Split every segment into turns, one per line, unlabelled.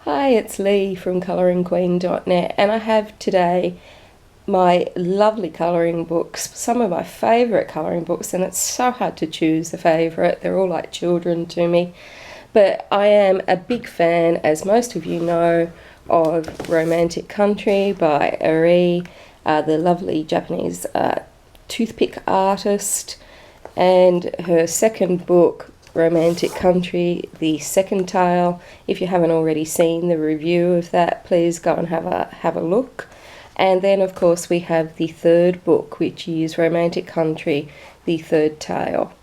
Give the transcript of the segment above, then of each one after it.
Hi, it's Lee from coloringqueen.net, and I have today my lovely colouring books, some of my favourite colouring books, and it's so hard to choose a favourite. They're all like children to me. But I am a big fan, as most of you know, of Romantic Country by Eriy, the lovely Japanese toothpick artist, and her second book, Romantic Country, the second tale. If you haven't already seen the review of that, please go and have a look. And then of course we have the third book, which is Romantic Country, the third tale.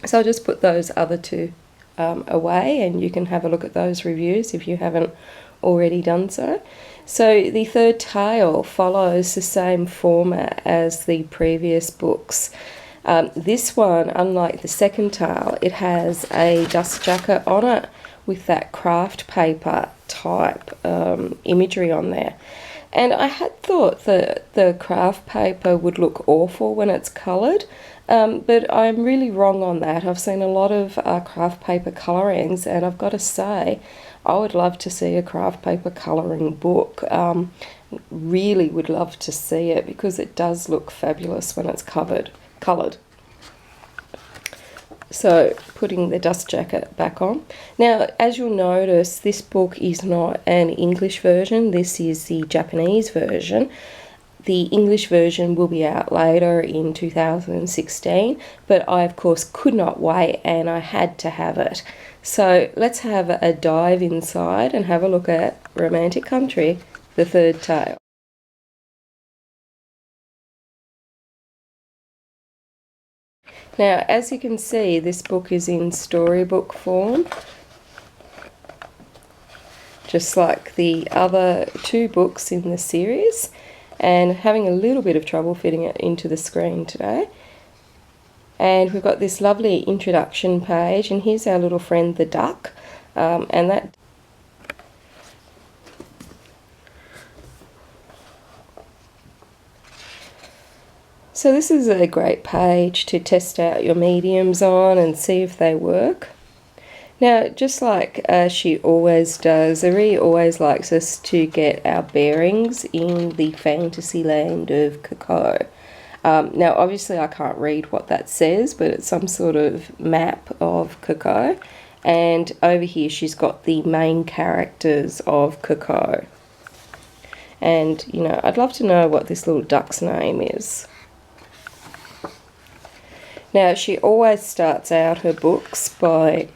So I'll just put those other two away, and you can have a look at those reviews if you haven't already done so. So the third tale follows the same format as the previous books. This one, unlike the second tale, it has a dust jacket on it with that craft paper type imagery on there. And I had thought that the craft paper would look awful when it's coloured, but I'm really wrong on that. I've seen a lot of craft paper colourings, and I've got to say, I would love to see a craft paper colouring book. Really would love to see it, because it does look fabulous when it's coloured. So putting the dust jacket back on. Now, as you'll notice, this book is not an English version. This is the Japanese version. The English version will be out later in 2016, but I of course could not wait, and I had to have it. So let's have a dive inside and have a look at Romantic Country, the third tale. Now, as you can see, this book is in storybook form, just like the other two books in the series, and having a little bit of trouble fitting it into the screen today. And we've got this lovely introduction page, and here's our little friend the duck, and that So this is a great page to test out your mediums on and see if they work. Now, just like she always does, Eriy always likes us to get our bearings in the fantasy land of Cocot. Now, obviously I can't read what that says, but it's some sort of map of Cocot. And over here she's got the main characters of Cocot. And, you know, I'd love to know what this little duck's name is. Now, she always starts out her books by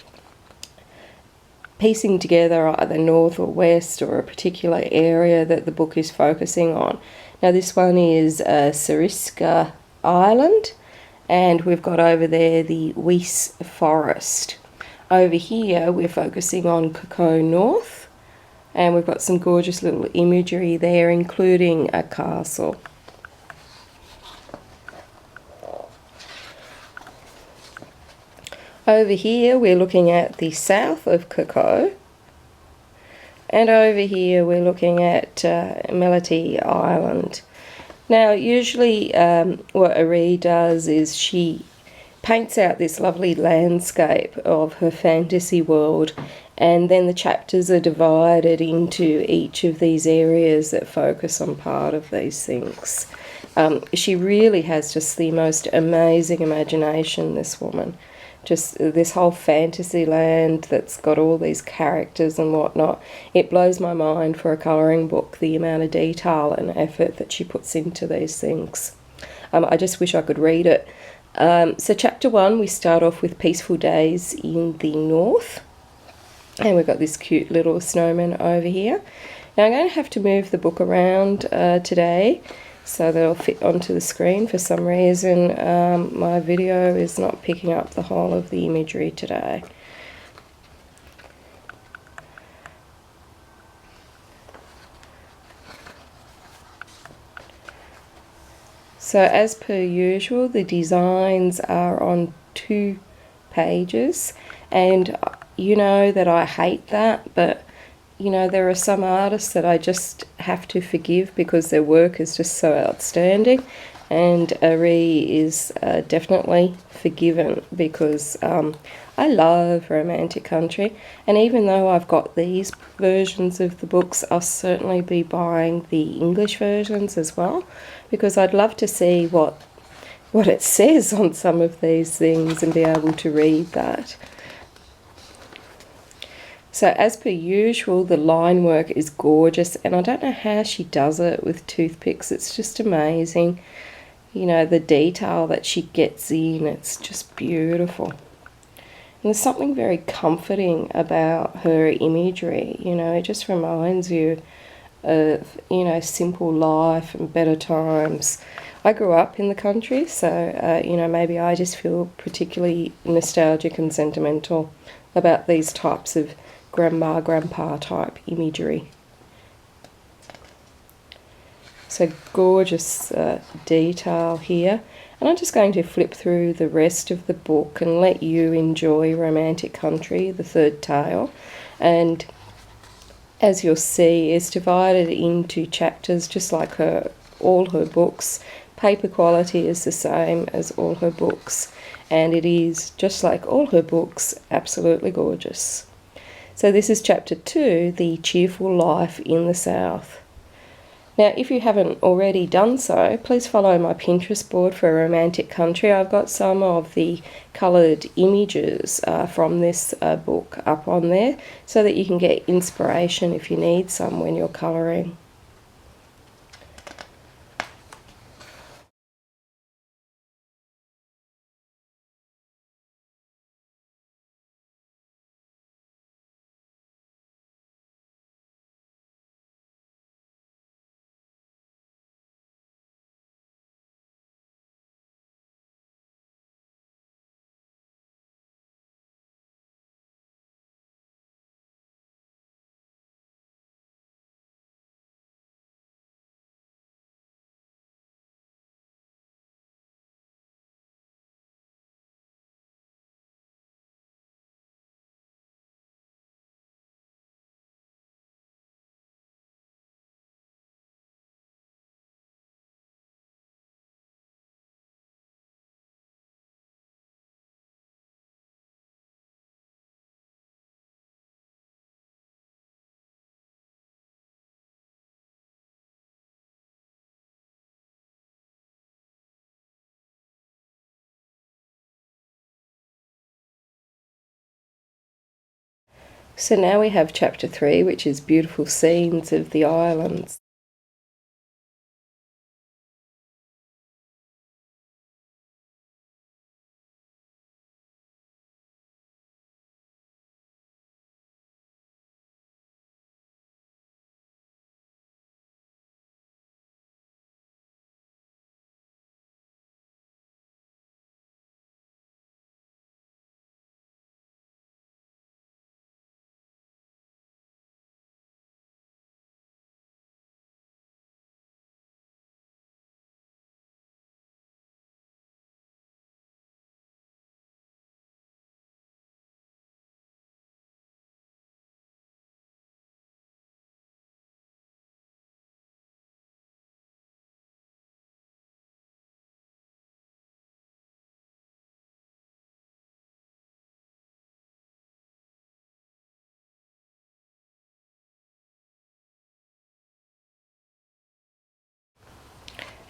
piecing together either north or west or a particular area that the book is focusing on. Now, this one is Sariska Island, and we've got over there the Weiss Forest. Over here, we're focusing on Cocot North, and we've got some gorgeous little imagery there, including a castle. Over here we're looking at the south of Cocot, and over here we're looking at Melody Island. Now, usually what Eriy does is she paints out this lovely landscape of her fantasy world, and then the chapters are divided into each of these areas that focus on part of these things. She really has just the most amazing imagination, this woman. Just this whole fantasy land that's got all these characters and whatnot. It blows my mind for a colouring book, the amount of detail and effort that she puts into these things. I just wish I could read it. So chapter 1, we start off with peaceful days in the north. And we've got this cute little snowman over here. Now, I'm going to have to move the book around today, so they'll fit onto the screen. For some reason, my video is not picking up the whole of the imagery today. So as per usual, the designs are on 2 pages, and you know that I hate that, but you know, there are some artists that I just have to forgive because their work is just so outstanding. and Eriy is definitely forgiven because I love romantic country, and even though I've got these versions of the books, I'll certainly be buying the English versions as well, because I'd love to see what it says on some of these things and be able to read that. So as per usual, the line work is gorgeous, and I don't know how she does it with toothpicks. It's just amazing. You know, the detail that she gets in, it's just beautiful. And there's something very comforting about her imagery. You know, it just reminds you of, you know, simple life and better times. I grew up in the country, so, you know, maybe I just feel particularly nostalgic and sentimental about these types of grandma, grandpa type imagery. So gorgeous detail here. And I'm just going to flip through the rest of the book and let you enjoy Romantic Country, the third tale. And as you'll see, it's divided into chapters just like all her books. Paper quality is the same as all her books, and it is, just like all her books, absolutely gorgeous. So this is chapter 2, The Cheerful Life in the South. Now, if you haven't already done so, please follow my Pinterest board for Romantic Country. I've got some of the coloured images from this book up on there so that you can get inspiration if you need some when you're colouring. So now we have chapter 3, which is beautiful scenes of the islands.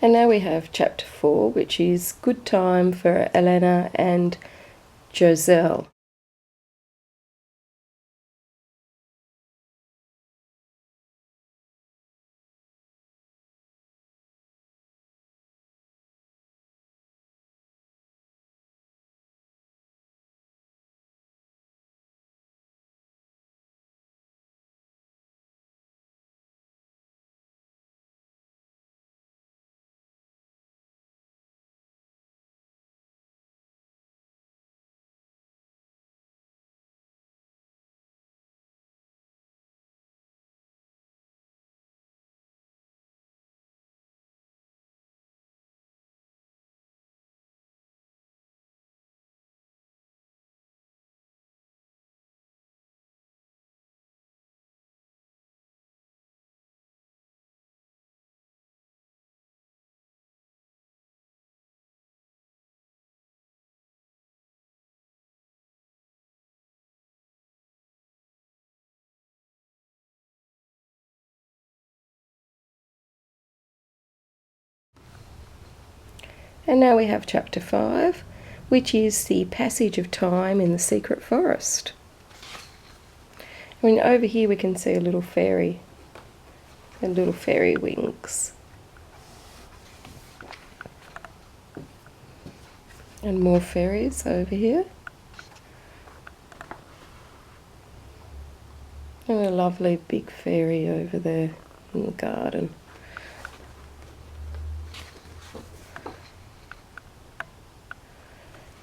And now we have chapter 4, which is Good Time for Elena and Giselle. And now we have chapter 5, which is the passage of time in the secret forest. I mean, over here we can see a little fairy and little fairy wings. And more fairies over here. And a lovely big fairy over there in the garden.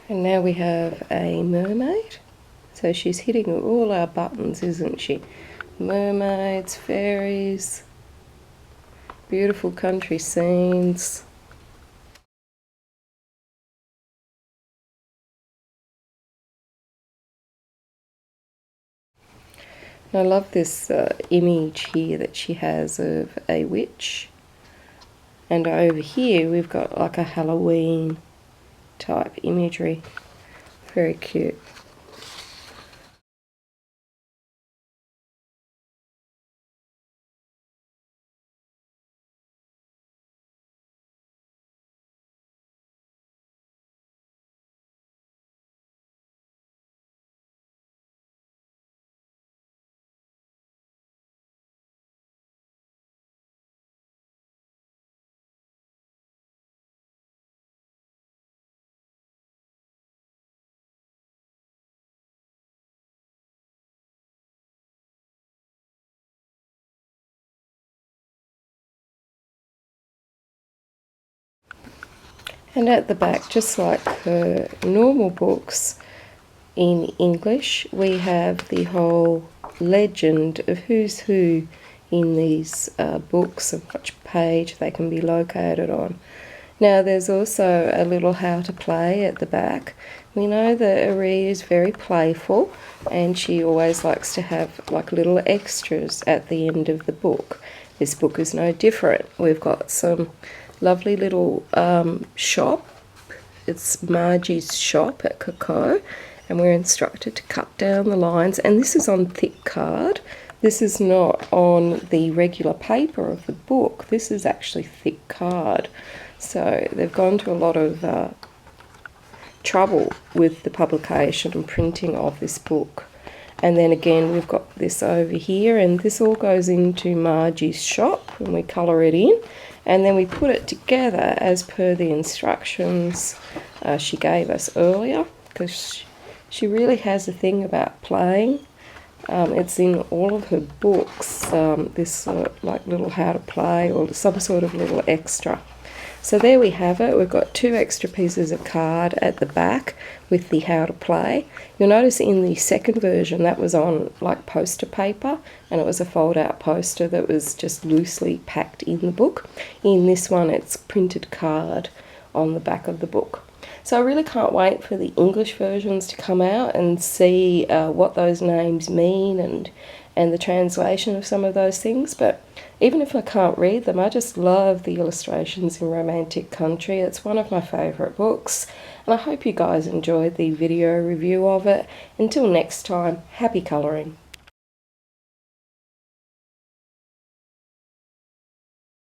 And now we have a mermaid. So she's hitting all our buttons, isn't she? Mermaids, fairies, beautiful country scenes. I love this image here that she has of a witch. And over here we've got like a Halloween type imagery. Very cute. And at the back, just like her normal books in English, we have the whole legend of who's who in these books and which page they can be located on. Now there's also a little how to play at the back. We know that Eriy is very playful and she always likes to have like little extras at the end of the book. This book is no different. We've got some lovely little shop. It's Margie's shop at Cocot, and we're instructed to cut down the lines, and this is on thick card. This is not on the regular paper of the book. This is actually thick card. So they've gone to a lot of trouble with the publication and printing of this book. And then again we've got this over here, and this all goes into Margie's shop and we colour it in, and then we put it together as per the instructions she gave us earlier, because she really has a thing about playing. It's in all of her books, this like little how to play or some sort of little extra. So there we have it. We've got 2 extra pieces of card at the back with the how to play. You'll notice in the second version that was on like poster paper, and it was a fold out poster that was just loosely packed in the book. In this one it's printed card on the back of the book. So I really can't wait for the English versions to come out and see what those names mean and the translation of some of those things. But even if I can't read them, I just love the illustrations in Romantic Country. It's one of my favourite books, and I hope you guys enjoyed the video review of it. Until next time, happy colouring.